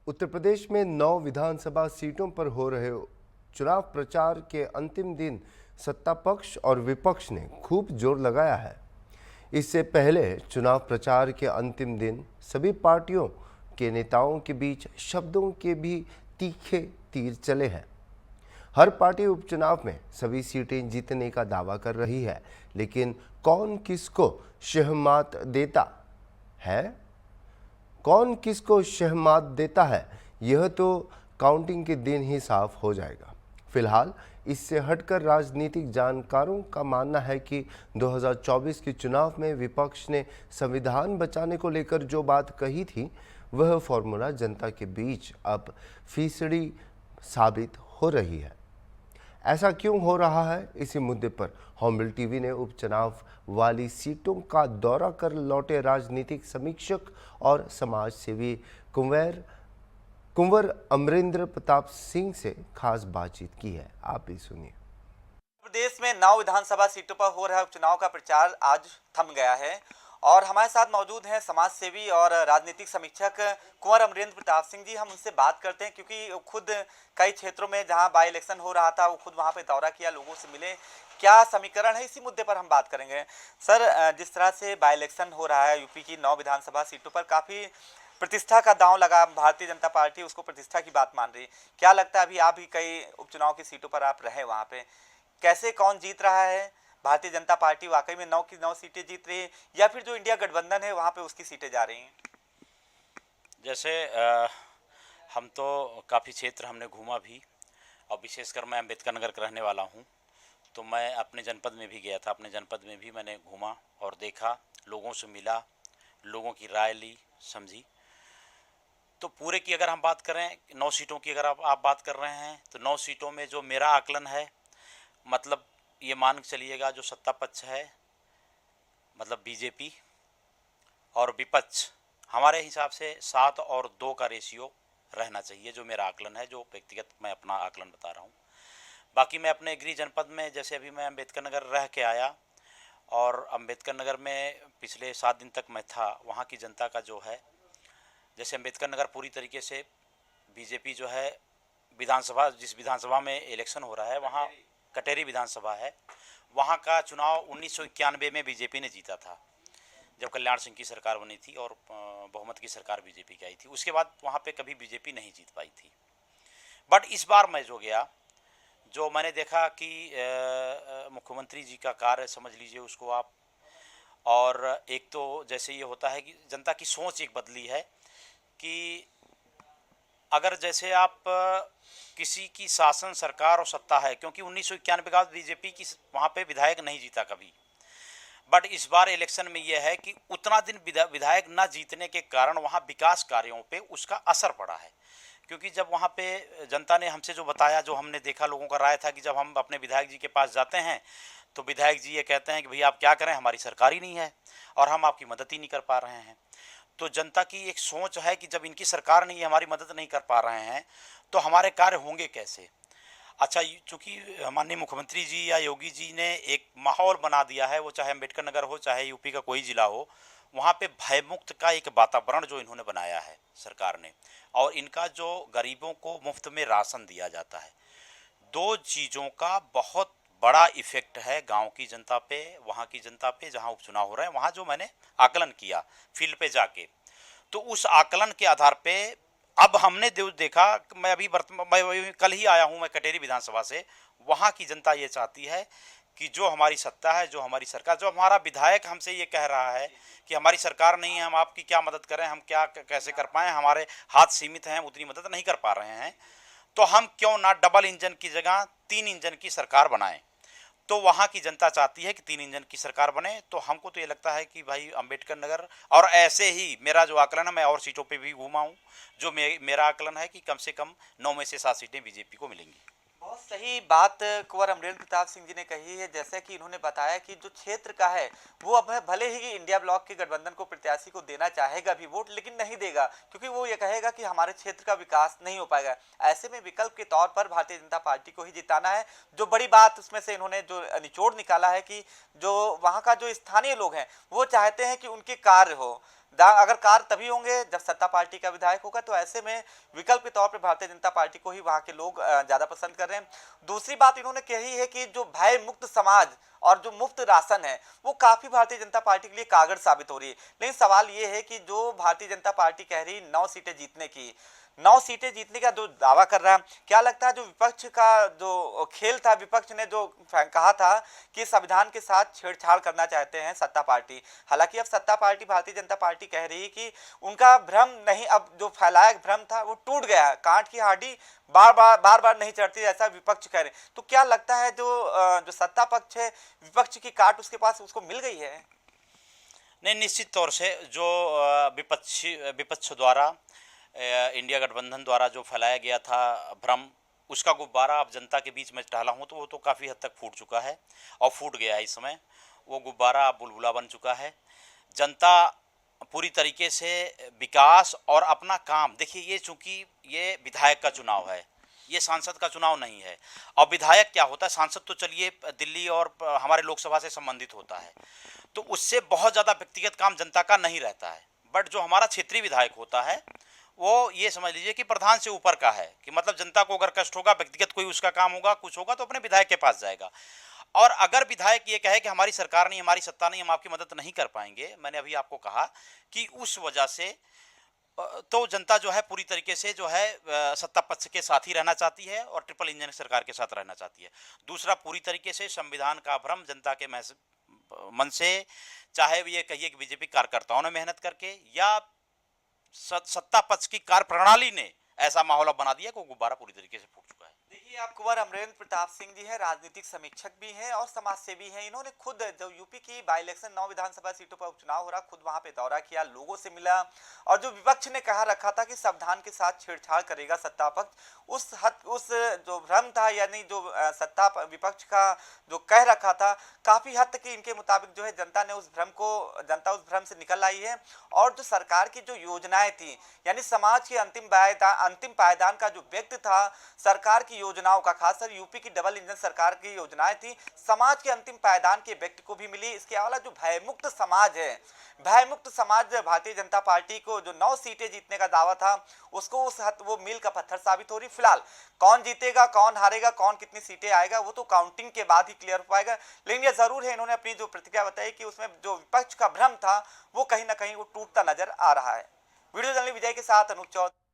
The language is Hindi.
उत्तर प्रदेश में 9 विधानसभा सीटों पर हो रहे चुनाव प्रचार के अंतिम दिन सत्ता पक्ष और विपक्ष ने खूब जोर लगाया है। इससे पहले चुनाव प्रचार के अंतिम दिन सभी पार्टियों के नेताओं के बीच शब्दों के भी तीखे तीर चले हैं। हर पार्टी उपचुनाव में सभी सीटें जीतने का दावा कर रही है, लेकिन कौन किसको शहमात देता है, कौन किसको शहमात देता है, यह तो काउंटिंग के दिन ही साफ हो जाएगा। फिलहाल इससे हटकर राजनीतिक जानकारों का मानना है कि 2024 के चुनाव में विपक्ष ने संविधान बचाने को लेकर जो बात कही थी, वह फॉर्मूला जनता के बीच अब फीसदी साबित हो रही है। ऐसा क्यों हो रहा है, इसी मुद्दे पर हॉर्नबिल टीवी ने उपचुनाव वाली सीटों का दौरा कर लौटे राजनीतिक समीक्षक और समाज सेवी कुंवर अमरेंद्र प्रताप सिंह से खास बातचीत की है। आप भी सुनिए। प्रदेश में 9 विधानसभा सीटों पर हो रहा उपचुनाव का प्रचार आज थम गया है और हमारे साथ मौजूद हैं समाज सेवी और राजनीतिक समीक्षक कुंवर अमरेंद्र प्रताप सिंह जी। हम उनसे बात करते हैं क्योंकि खुद कई क्षेत्रों में जहां बाई इलेक्शन हो रहा था वो खुद वहां पे दौरा किया, लोगों से मिले, क्या समीकरण है, इसी मुद्दे पर हम बात करेंगे। सर, जिस तरह से बाई इलेक्शन हो रहा है यूपी की 9 विधानसभा सीटों पर, काफी प्रतिष्ठा का दांव लगा, भारतीय जनता पार्टी उसको प्रतिष्ठा की बात मान रही। क्या लगता है, अभी आप भी कई उपचुनाव की सीटों पर आप रहे, वहां पे कैसे कौन जीत रहा है? भारतीय जनता पार्टी वाकई में 9 की 9 सीटें जीत रही है या फिर जो इंडिया गठबंधन है वहां पे उसकी सीटें जा रही हैं? जैसे हम तो काफ़ी क्षेत्र हमने घूमा भी, और विशेषकर मैं अम्बेडकर नगर का रहने वाला हूं, तो मैं अपने जनपद में भी गया था। अपने जनपद में भी मैंने घूमा और देखा, लोगों से मिला, लोगों की राय ली, समझी। तो पूरे की अगर हम बात करें, 9 सीटों की अगर आप बात कर रहे हैं, तो 9 सीटों में जो मेरा आकलन है, मतलब ये मान के चलिएगा जो सत्ता पक्ष है, मतलब बीजेपी, और विपक्ष, हमारे हिसाब से 7 और 2 का रेशियो रहना चाहिए, जो मेरा आकलन है, जो व्यक्तिगत मैं अपना आकलन बता रहा हूँ। बाकी मैं अपने गृह जनपद में, जैसे अभी मैं अम्बेडकर नगर रह के आया, और अम्बेडकर नगर में पिछले 7 दिन तक मैं था, वहाँ की जनता का जो है, जैसे अम्बेडकर नगर पूरी तरीके से बीजेपी जो है, विधानसभा, जिस विधानसभा में इलेक्शन हो रहा है, वहाँ कटेरी विधानसभा है, वहाँ का चुनाव 1991 में बीजेपी ने जीता था, जब कल्याण सिंह की सरकार बनी थी और बहुमत की सरकार बीजेपी की आई थी। उसके बाद वहाँ पे कभी बीजेपी नहीं जीत पाई थी। बट इस बार मैं जो गया, जो मैंने देखा कि मुख्यमंत्री जी का कार्य समझ लीजिए उसको आप, और एक तो जैसे ये होता है कि जनता की सोच एक बदली है कि अगर जैसे आप किसी की शासन सरकार और सत्ता है, क्योंकि 1991 के बाद बीजेपी की वहाँ पे विधायक नहीं जीता कभी, बट इस बार इलेक्शन में यह है कि उतना दिन विधायक ना जीतने के कारण वहाँ विकास कार्यों पे उसका असर पड़ा है। क्योंकि जब वहाँ पे जनता ने हमसे जो बताया, जो हमने देखा, लोगों का राय था कि जब हम अपने विधायक जी के पास जाते हैं तो विधायक जी ये कहते हैं कि भैया आप क्या करें, हमारी सरकार ही नहीं है और हम आपकी मदद ही नहीं कर पा रहे हैं। तो जनता की एक सोच है कि जब इनकी सरकार नहीं है, हमारी मदद नहीं कर पा रहे हैं, तो हमारे कार्य होंगे कैसे। अच्छा, चूँकि माननीय मुख्यमंत्री जी या योगी जी ने एक माहौल बना दिया है, वो चाहे अम्बेडकर नगर हो, चाहे यूपी का कोई ज़िला हो, वहाँ पे भयमुक्त का एक वातावरण जो इन्होंने बनाया है सरकार ने, और इनका जो गरीबों को मुफ्त में राशन दिया जाता है, 2 चीज़ों का बहुत बड़ा इफेक्ट है गांव की जनता पे, वहाँ की जनता पे, जहाँ उपचुनाव हो रहे हैं। वहाँ जो मैंने आकलन किया फील्ड पे जाके, तो उस आकलन के आधार पे अब हमने देखा, मैं अभी मैं कल ही आया हूँ, मैं कटेरी विधानसभा से, वहाँ की जनता ये चाहती है कि जो हमारी सत्ता है, जो हमारी सरकार, जो हमारा विधायक हमसे ये कह रहा है कि हमारी सरकार नहीं है, हम आपकी क्या मदद करें, हम क्या कैसे कर पाएँ, हमारे हाथ सीमित हैं, हम उतनी मदद नहीं कर पा रहे हैं, तो हम क्यों ना डबल इंजन की जगह 3 इंजन की सरकार बनाएं। तो वहाँ की जनता चाहती है कि 3 इंजन की सरकार बने। तो हमको तो ये लगता है कि भाई अम्बेडकर नगर, और ऐसे ही मेरा जो आकलन है, मैं और सीटों पे भी घूमा हूँ, जो मेरा आकलन है कि कम से कम 9 में से 7 सीटें बीजेपी को मिलेंगी। बहुत सही बात कुंवर अमरेंद्र प्रताप सिंह जी ने कही है। जैसे कि इन्होंने बताया कि जो क्षेत्र का है वो अब भले ही इंडिया ब्लॉक के गठबंधन को प्रत्याशी को देना चाहेगा भी वोट, लेकिन नहीं देगा, क्योंकि वो ये कहेगा कि हमारे क्षेत्र का विकास नहीं हो पाएगा। ऐसे में विकल्प के तौर पर भारतीय जनता पार्टी को ही जिताना है। जो बड़ी बात उसमें से इन्होंने जो निचोड़ निकाला है कि जो वहाँ का जो स्थानीय लोग हैं वो चाहते हैं कि उनके कार्य हो, अगर कार्य तभी होंगे जब सत्ता पार्टी का विधायक होगा, तो ऐसे में विकल्प के तौर पर भारतीय जनता पार्टी को ही वहां के लोग ज्यादा पसंद कर रहे हैं। दूसरी बात इन्होंने कही है कि जो भय मुक्त समाज और जो मुफ्त राशन है वो काफी भारतीय जनता पार्टी के लिए कारगर साबित हो रही है। लेकिन सवाल ये है कि जो भारतीय जनता पार्टी कह रही 9 सीटें जीतने की, 9 सीटें जीतने का जो दावा कर रहा है, क्या लगता है जो विपक्ष का जो खेल था, विपक्ष ने जो कहा था कि संविधान के साथ छेड़छाड़ करना चाहते हैं सत्ता पार्टी, हालांकि अब सत्ता पार्टी भारतीय जनता पार्टी कह रही है कि उनका भ्रम नहीं, अब जो फैलाया भ्रम था वो टूट गया, कांट की हाडी बार बार नहीं चढ़ती, ऐसा विपक्ष कह रहे। तो क्या लगता है जो सत्ता पक्ष है, विपक्ष की काट उसके पास उसको मिल गई है? नहीं, निश्चित तौर से जो विपक्ष द्वारा इंडिया गठबंधन द्वारा जो फैलाया गया था भ्रम, उसका गुब्बारा अब जनता के बीच में डाला हूँ तो वो तो काफ़ी हद तक फूट चुका है और फूट गया है। इस समय वो गुब्बारा अब बुलबुला बन चुका है। जनता पूरी तरीके से विकास और अपना काम, देखिए ये चूंकि ये विधायक का चुनाव है, ये सांसद का चुनाव नहीं है। और विधायक क्या होता है, सांसद तो चलिए दिल्ली और हमारे लोकसभा से संबंधित होता है, तो उससे बहुत ज़्यादा व्यक्तिगत काम जनता का नहीं रहता है। बट जो हमारा क्षेत्रीय विधायक होता है वो ये समझ लीजिए कि प्रधान से ऊपर का है, कि मतलब जनता को अगर कष्ट होगा, व्यक्तिगत कोई उसका काम होगा, कुछ होगा, तो अपने विधायक के पास जाएगा। और अगर विधायक ये कहे कि हमारी सरकार नहीं, हमारी सत्ता नहीं, हम आपकी मदद नहीं कर पाएंगे, मैंने अभी आपको कहा कि उस वजह से तो जनता जो है पूरी तरीके से जो है सत्ता पक्ष के साथ ही रहना चाहती है और ट्रिपल इंजन सरकार के साथ रहना चाहती है। दूसरा, पूरी तरीके से संविधान का भ्रम जनता के मन से, चाहे ये कहिए कि बीजेपी कार्यकर्ताओं ने मेहनत करके या सत्ता पक्ष की कार्य प्रणाली ने ऐसा माहौल बना दिया कि वो गुब्बारा पूरी तरीके से फूट चुका है। देखिए, आप कुंवर अमरेंद्र प्रताप सिंह जी हैं, राजनीतिक समीक्षक भी हैं और समाज सेवी हैं। इन्होंने खुद जब यूपी की बाई इलेक्शन 9 विधानसभा सीटों पर उपचुनाव हो रहा, खुद वहां पे दौरा किया, लोगों से मिला, और जो विपक्ष ने कहा रखा था कि संविधान के साथ छेड़छाड़ करेगा सत्ता पक्ष, उस जो भ्रम था, यानी जो सत्ता विपक्ष का जो कह रखा था, काफी हद तक इनके मुताबिक जो है जनता उस भ्रम से निकल आई है। और जो सरकार की जो योजनाएं थी, यानी समाज के अंतिम पायदान का जो व्यक्ति था, सरकार की योजनाओं का, खासकर यूपी की डबल इंजन सरकार की योजनाएं थी, समाज के अंतिम पायदान के व्यक्ति को भी मिली। इसके अलावा जो भयमुक्त समाज है, भयमुक्त समाज भारतीय जनता पार्टी को जो 9 सीटें जीतने का दावा था, उसको वो मील का पत्थर साबित हो रही। फिलहाल कौन जीतेगा, कौन हारेगा, कौन कितनी सीटें आएगा, वो तो काउंटिंग के बाद ही क्लियर हो पाएगा। लेकिन ये जरूर है, इन्होंने अपनी जो प्रतिक्रिया बताई कि उसमें जो विपक्ष का भ्रम था वो कहीं ना कहीं वो टूटता नजर आ रहा है। वीडियो जर्नलिस्ट विजय के साथ अनूप चौधरी।